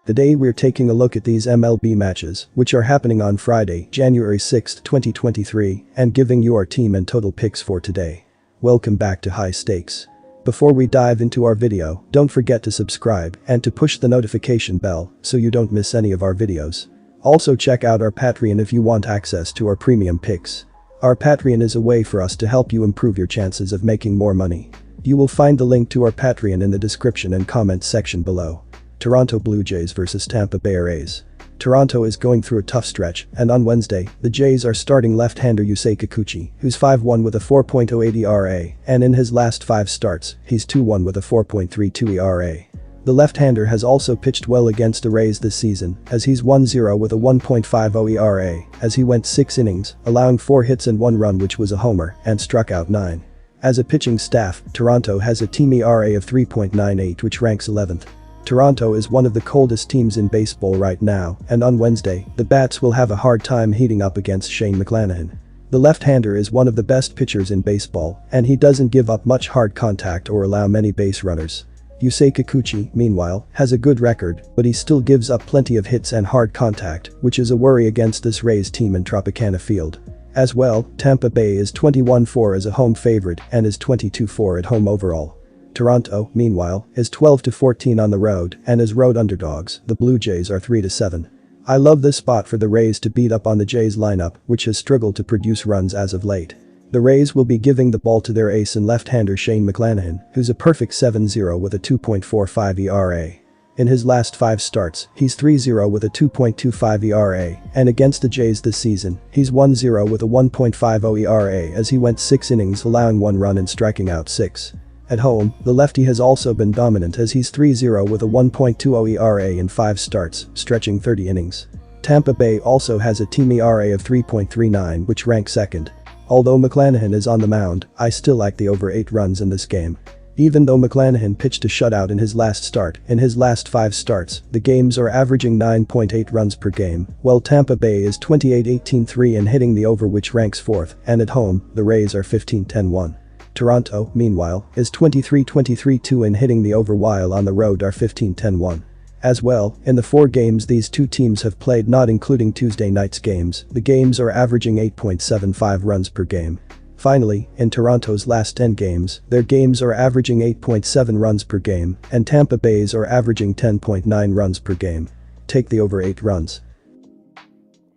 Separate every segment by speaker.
Speaker 1: Today we're taking a look at these MLB matches, which are happening on Friday, January 6, 2023, and giving you our team and total picks for today. Welcome back to High Stakes. Before we dive into our video, don't forget to subscribe and to push the notification bell so you don't miss any of our videos. Also check out our Patreon if you want access to our premium picks. Our Patreon is a way for us to help you improve your chances of making more money. You will find the link to our Patreon in the description and comments section below. Toronto Blue Jays vs Tampa Bay Rays. Toronto is going through a tough stretch, and on Wednesday, the Jays are starting left-hander Yusei Kikuchi, who's 5-1 with a 4.08 ERA, and in his last 5 starts, he's 2-1 with a 4.32 ERA. The left-hander has also pitched well against the Rays this season, as he's 1-0 with a 1.50 ERA, as he went 6 innings, allowing 4 hits and 1 run, which was a homer, and struck out 9. As a pitching staff, Toronto has a team ERA of 3.98, which ranks 11th. Toronto is one of the coldest teams in baseball right now, and on Wednesday, the bats will have a hard time heating up against Shane McClanahan. The left-hander is one of the best pitchers in baseball, and he doesn't give up much hard contact or allow many base runners. Yusei Kikuchi, meanwhile, has a good record, but he still gives up plenty of hits and hard contact, which is a worry against this Rays team in Tropicana Field. As well, Tampa Bay is 21-4 as a home favorite and is 22-4 at home overall. Toronto, meanwhile, is 12-14 on the road, and as road underdogs, the Blue Jays are 3-7. I love this spot for the Rays to beat up on the Jays lineup, which has struggled to produce runs as of late. The Rays will be giving the ball to their ace and left-hander Shane McClanahan, who's a perfect 7-0 with a 2.45 ERA. In his last 5 starts, he's 3-0 with a 2.25 ERA, and against the Jays this season, he's 1-0 with a 1.50 ERA as he went 6 innings, allowing 1 run and striking out 6. At home, the lefty has also been dominant as he's 3-0 with a 1.20 ERA in 5 starts, stretching 30 innings. Tampa Bay also has a team ERA of 3.39, which ranks 2nd. Although McClanahan is on the mound, I still like the over 8 runs in this game. Even though McClanahan pitched a shutout in his last start, in his last 5 starts, the games are averaging 9.8 runs per game, while Tampa Bay is 28-18-3 and hitting the over, which ranks 4th, and at home, the Rays are 15-10-1. Toronto, meanwhile, is 23-23-2 and hitting the over, while on the road are 15-10-1. As well, in the 4 games these two teams have played, not including Tuesday night's games, the games are averaging 8.75 runs per game. Finally, in Toronto's last 10 games, their games are averaging 8.7 runs per game, and Tampa Bay's are averaging 10.9 runs per game. Take the over 8 runs.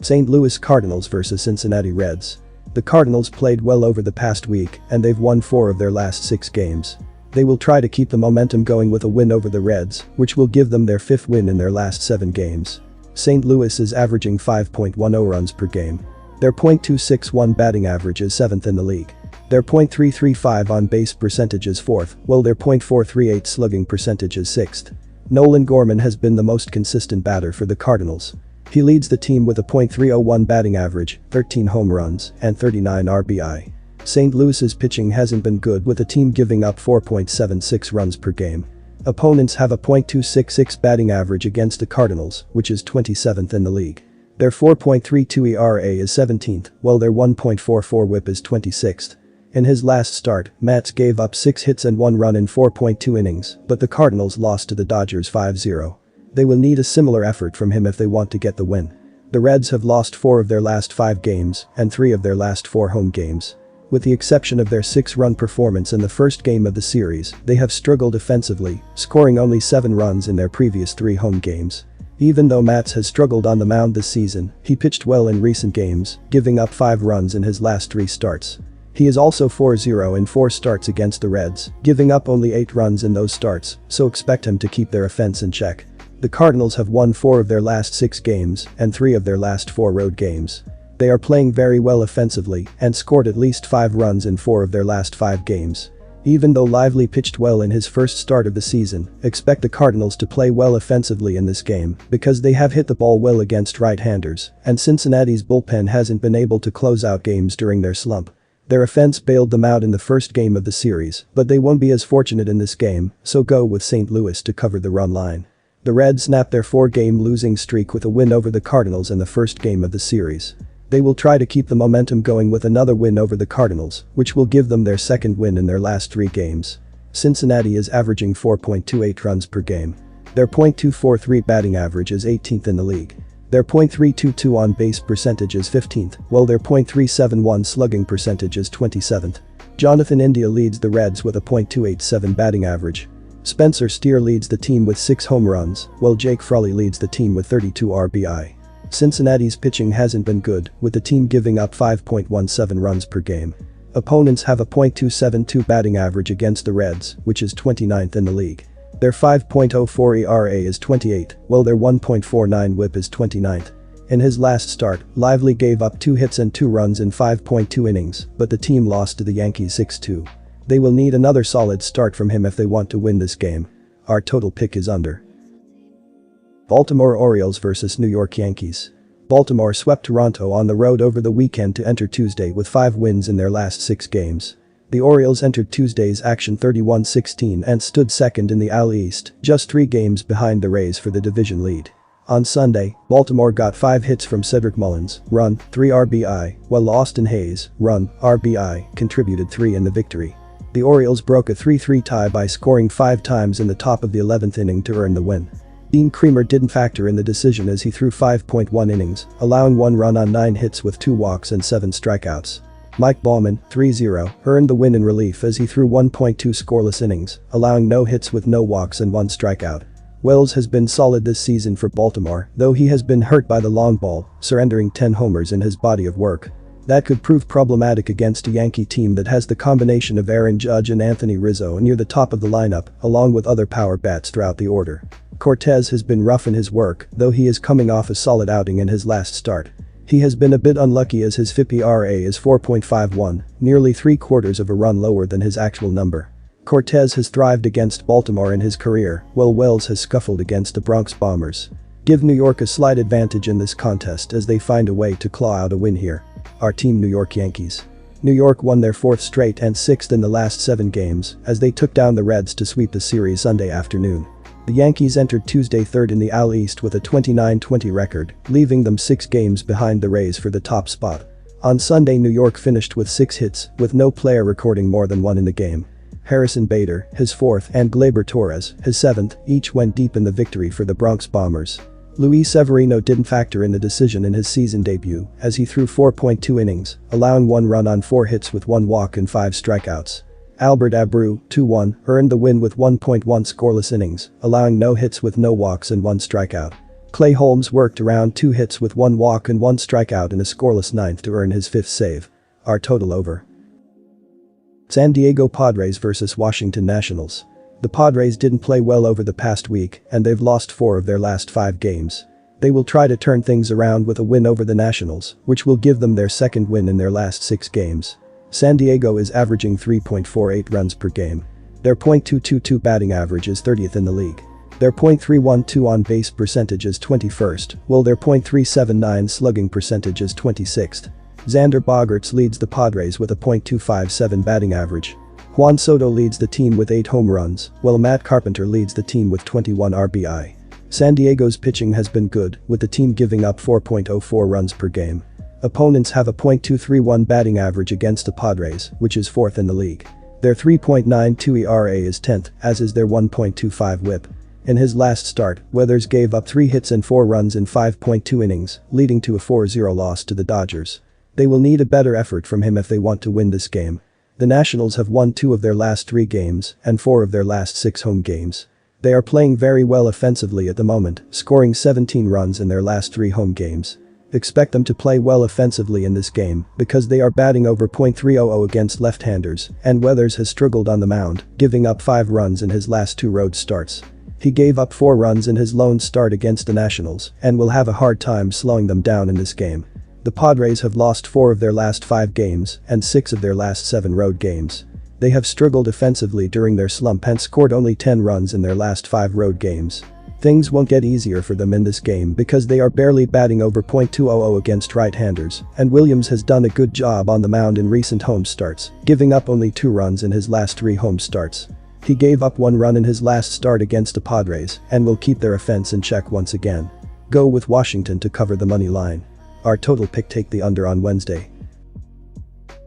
Speaker 1: St. Louis Cardinals vs Cincinnati Reds. The Cardinals played well over the past week, and they've won 4 of their last 6 games. They will try to keep the momentum going with a win over the Reds, which will give them their 5th win in their last 7 games. St. Louis is averaging 5.10 runs per game. Their .261 batting average is 7th in the league. Their .335 on-base percentage is 4th, while their .438 slugging percentage is 6th. Nolan Gorman has been the most consistent batter for the Cardinals. He leads the team with a .301 batting average, 13 home runs, and 39 RBI. St. Louis's pitching hasn't been good, with the team giving up 4.76 runs per game. Opponents have a .266 batting average against the Cardinals, which is 27th in the league. Their 4.32 ERA is 17th, while their 1.44 WHIP is 26th. In his last start, Matz gave up 6 hits and 1 run in 4.2 innings, but the Cardinals lost to the Dodgers 5-0. They will need a similar effort from him if they want to get the win. The Reds have lost 4 of their last 5 games and 3 of their last 4 home games. With the exception of their 6-run performance in the first game of the series, they have struggled offensively, scoring only 7 runs in their previous 3 home games. Even though Matz has struggled on the mound this season, he pitched well in recent games, giving up 5 runs in his last 3 starts. He is also 4-0 in 4 starts against the Reds, giving up only 8 runs in those starts, so expect him to keep their offense in check. The Cardinals have won 4 of their last 6 games and 3 of their last 4 road games. They are playing very well offensively and scored at least 5 runs in 4 of their last 5 games. Even though Lively pitched well in his first start of the season, expect the Cardinals to play well offensively in this game because they have hit the ball well against right-handers, and Cincinnati's bullpen hasn't been able to close out games during their slump. Their offense bailed them out in the first game of the series, but they won't be as fortunate in this game, so go with St. Louis to cover the run line. The Reds snapped their 4-game losing streak with a win over the Cardinals in the first game of the series. They will try to keep the momentum going with another win over the Cardinals, which will give them their 2nd win in their last 3 games. Cincinnati is averaging 4.28 runs per game. Their .243 batting average is 18th in the league. Their .322 on-base percentage is 15th, while their .371 slugging percentage is 27th. Jonathan India leads the Reds with a .287 batting average. Spencer Steer leads the team with 6 home runs, while Jake Fraley leads the team with 32 RBI. Cincinnati's pitching hasn't been good, with the team giving up 5.17 runs per game. Opponents have a .272 batting average against the Reds, which is 29th in the league. Their 5.04 ERA is 28th, while their 1.49 WHIP is 29th. In his last start, Lively gave up 2 hits and 2 runs in 5.2 innings, but the team lost to the Yankees 6-2. They will need another solid start from him if they want to win this game. Our total pick is under. Baltimore Orioles vs New York Yankees. Baltimore swept Toronto on the road over the weekend to enter Tuesday with 5 wins in their last 6 games. The Orioles entered Tuesday's action 31-16 and stood second in the AL East, just 3 games behind the Rays for the division lead. On Sunday, Baltimore got 5 hits from Cedric Mullins, run, 3 RBI, while Austin Hayes, run, RBI, contributed 3 in the victory. The Orioles broke a 3-3 tie by scoring 5 times in the top of the 11th inning to earn the win. Dean Kremer didn't factor in the decision as he threw 5.1 innings, allowing 1 run on 9 hits with 2 walks and 7 strikeouts. Mike Baumann, 3-0, earned the win in relief as he threw 1.2 scoreless innings, allowing no hits with no walks and 1 strikeout. Wells has been solid this season for Baltimore, though he has been hurt by the long ball, surrendering 10 homers in his body of work. That could prove problematic against a Yankee team that has the combination of Aaron Judge and Anthony Rizzo near the top of the lineup, along with other power bats throughout the order. Cortez has been rough in his work, though he is coming off a solid outing in his last start. He has been a bit unlucky as his FIP ERA is 4.51, nearly 3/4 of a run lower than his actual number. Cortez has thrived against Baltimore in his career, while Wells has scuffled against the Bronx Bombers. Give New York a slight advantage in this contest as they find a way to claw out a win here. Our team New York Yankees. New York won their 4th straight and 6th in the last 7 games as they took down the Reds to sweep the series Sunday afternoon. The Yankees entered Tuesday 3rd in the AL East with a 29-20 record, leaving them 6 games behind the Rays for the top spot. On Sunday, New York finished with 6 hits, with no player recording more than 1 in the game. Harrison Bader, his 4th, and Gleyber Torres, his 7th, each went deep in the victory for the Bronx Bombers. Luis Severino didn't factor in the decision in his season debut as he threw 4.2 innings, allowing 1 run on 4 hits with 1 walk and 5 strikeouts. Albert Abreu, 2-1, earned the win with 1.1 scoreless innings, allowing no hits with no walks and 1 strikeout. Clay Holmes worked around 2 hits with 1 walk and 1 strikeout in a scoreless 9th to earn his 5th save. Our total over. San Diego Padres vs Washington Nationals. The Padres didn't play well over the past week and they've lost 4 of their last 5 games. They will try to turn things around with a win over the Nationals, which will give them their 2nd win in their last 6 games. San Diego is averaging 3.48 runs per game. Their .222 batting average is 30th in the league. Their .312 on-base percentage is 21st, while their .379 slugging percentage is 26th. Xander Bogaerts leads the Padres with a .257 batting average. Juan Soto leads the team with 8 home runs, while Matt Carpenter leads the team with 21 RBI. San Diego's pitching has been good, with the team giving up 4.04 runs per game. Opponents have a .231 batting average against the Padres, which is 4th in the league. Their 3.92 ERA is 10th, as is their 1.25 WHIP. In his last start, Weathers gave up 3 hits and 4 runs in 5.2 innings, leading to a 4-0 loss to the Dodgers. They will need a better effort from him if they want to win this game. The Nationals have won 2 of their last 3 games and 4 of their last 6 home games. They are playing very well offensively at the moment, scoring 17 runs in their last 3 home games. Expect them to play well offensively in this game because they are batting over .300 against left-handers, and Weathers has struggled on the mound, giving up 5 runs in his last 2 road starts. He gave up 4 runs in his lone start against the Nationals and will have a hard time slowing them down in this game. The Padres have lost 4 of their last 5 games and 6 of their last 7 road games. They have struggled offensively during their slump and scored only 10 runs in their last 5 road games. Things won't get easier for them in this game because they are barely batting over .200 against right-handers, and Williams has done a good job on the mound in recent home starts, giving up only 2 runs in his last 3 home starts. He gave up 1 run in his last start against the Padres and will keep their offense in check once again. Go with Washington to cover the money line. Our total pick: take the under on Wednesday.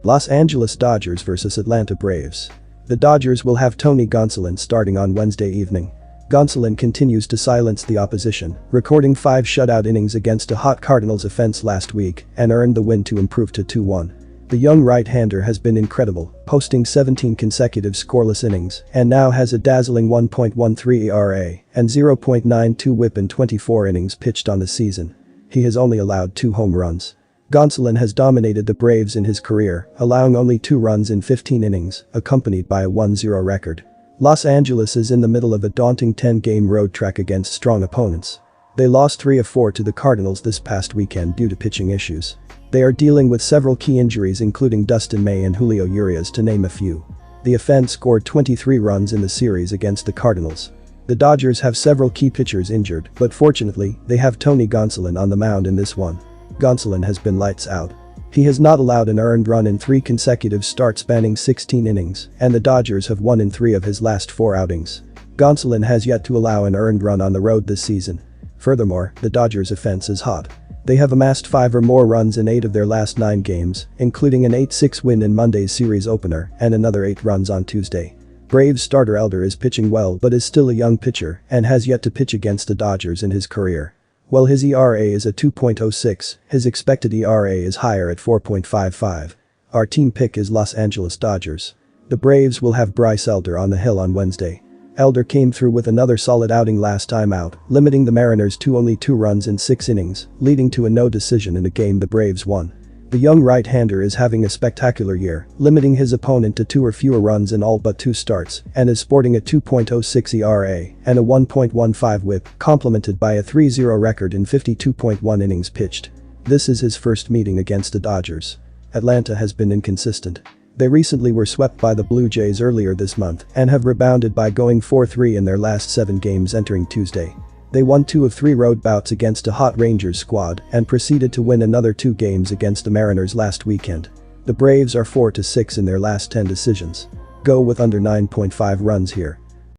Speaker 1: Los Angeles Dodgers vs Atlanta Braves. The Dodgers will have Tony Gonsolin starting on Wednesday evening. Gonsolin continues to silence the opposition, recording 5 shutout innings against a hot Cardinals offense last week and earned the win to improve to 2-1. The young right-hander has been incredible, posting 17 consecutive scoreless innings and now has a dazzling 1.13 ERA and 0.92 WHIP in 24 innings pitched on the season. He has only allowed 2 home runs. Gonsolin has dominated the Braves in his career, allowing only 2 runs in 15 innings, accompanied by a 1-0 record. Los Angeles is in the middle of a daunting 10-game road trek against strong opponents. They lost 3 of 4 to the Cardinals this past weekend due to pitching issues. They are dealing with several key injuries including Dustin May and Julio Urias to name a few. The offense scored 23 runs in the series against the Cardinals. The Dodgers have several key pitchers injured, but fortunately, they have Tony Gonsolin on the mound in this one. Gonsolin has been lights out. He has not allowed an earned run in 3 consecutive starts spanning 16 innings, and the Dodgers have won in 3 of his last 4 outings. Gonsolin has yet to allow an earned run on the road this season. Furthermore, the Dodgers' offense is hot. They have amassed 5 or more runs in 8 of their last 9 games, including an 8-6 win in Monday's series opener and another 8 runs on Tuesday. Braves starter Elder is pitching well but is still a young pitcher and has yet to pitch against the Dodgers in his career. While his ERA is at 2.06, his expected ERA is higher at 4.55. Our team pick is Los Angeles Dodgers. The Braves will have Bryce Elder on the hill on Wednesday. Elder came through with another solid outing last time out, limiting the Mariners to only 2 runs in 6 innings, leading to a no decision in a game the Braves won. The young right-hander is having a spectacular year, limiting his opponent to 2 or fewer runs in all but 2 starts, and is sporting a 2.06 ERA and a 1.15 WHIP, complemented by a 3-0 record in 52.1 innings pitched. This is his first meeting against the Dodgers. Atlanta has been inconsistent. They recently were swept by the Blue Jays earlier this month and have rebounded by going 4-3 in their last 7 games entering Tuesday. They won 2 of 3 road bouts against a hot Rangers squad and proceeded to win another 2 games against the Mariners last weekend. The Braves are 4-6 in their last 10 decisions. Go with under 9.5 runs here.